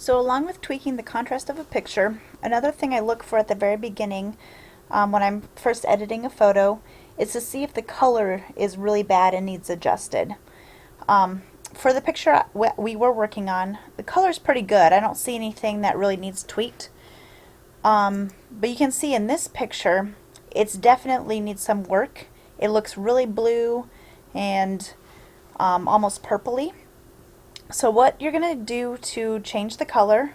So along with tweaking the contrast of a picture, another thing I look for at the very beginning when I'm first editing a photo is to see if the color is really bad and needs adjusted. For the picture we were working on, the color's pretty good. I don't see anything that really needs tweaked. But you can see in this picture, it's definitely needs some work. It looks really blue and almost purpley. So what you're going to do to change the color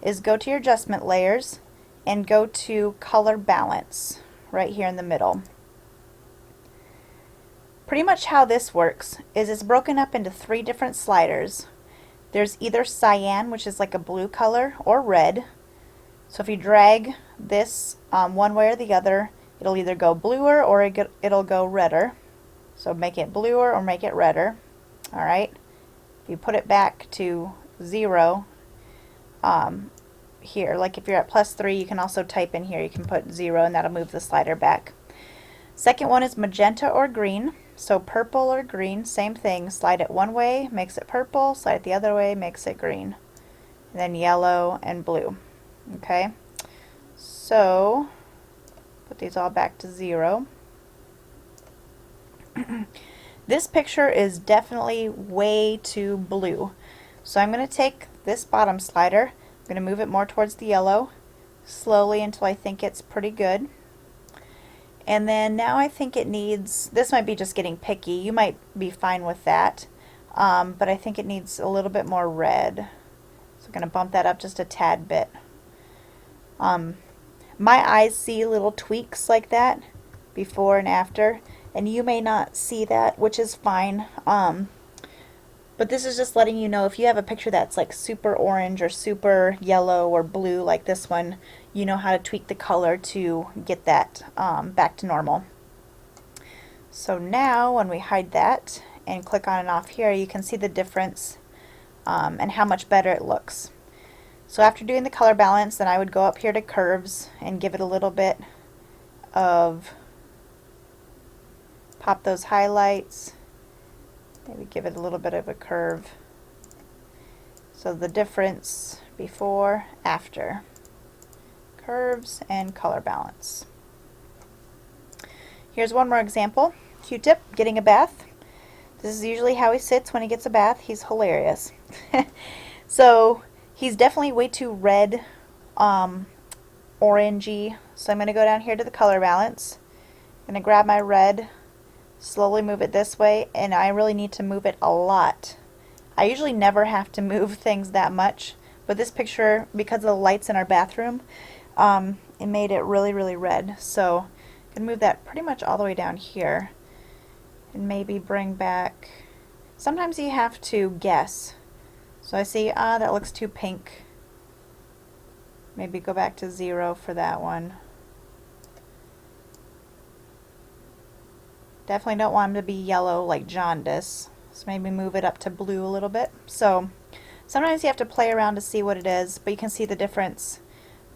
is go to your adjustment layers and go to color balance right here in the middle. Pretty much how this works is it's broken up into 3 different sliders. There's either cyan, which is like a blue color, or red. So if you drag this one way or the other, it'll either go bluer or it'll go redder. So make it bluer or make it redder. Alright. If you put it back to 0, here, like if you're at +3, you can also type in here, you can put 0 and that'll move the slider back. Second one is magenta or green. So purple or green, same thing. Slide it one way, makes it purple. Slide it the other way, makes it green. And then yellow and blue. Okay, so put these all back to 0. This picture is definitely way too blue. So I'm going to take this bottom slider, I'm going to move it more towards the yellow, slowly until I think it's pretty good. And then now I think it needs, this might be just getting picky, you might be fine with that, but I think it needs a little bit more red. So I'm going to bump that up just a tad bit. My eyes see little tweaks like that before and after, and you may not see that, which is fine. But this is just letting you know if you have a picture that's like super orange or super yellow or blue like this one, you know how to tweak the color to get that back to normal. So now when we hide that and click on and off here, you can see the difference and how much better it looks. So after doing the color balance, then I would go up here to curves and give it a little bit of, pop those highlights, maybe give it a little bit of a curve. So the difference before, after. Curves and color balance. Here's one more example. Q-tip getting a bath. This is usually how he sits when he gets a bath. He's hilarious. So he's definitely way too red, orangey. So I'm going to go down here to the color balance. I'm going to grab my red, slowly move it this way, and I really need to move it a lot. I usually never have to move things that much, but this picture, because of the lights in our bathroom, it made it really, really red. So I can move that pretty much all the way down here and maybe bring back, sometimes you have to guess. So I see, that looks too pink. Maybe go back to 0 for that one. Definitely don't want them to be yellow like jaundice. So maybe move it up to blue a little bit. So sometimes you have to play around to see what it is, but you can see the difference.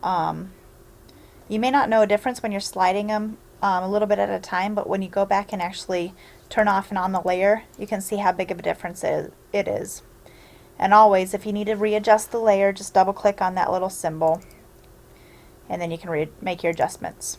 You may not know a difference when you're sliding them a little bit at a time, but when you go back and actually turn off and on the layer, you can see how big of a difference it is. And always, if you need to readjust the layer, just double click on that little symbol and then you can make your adjustments.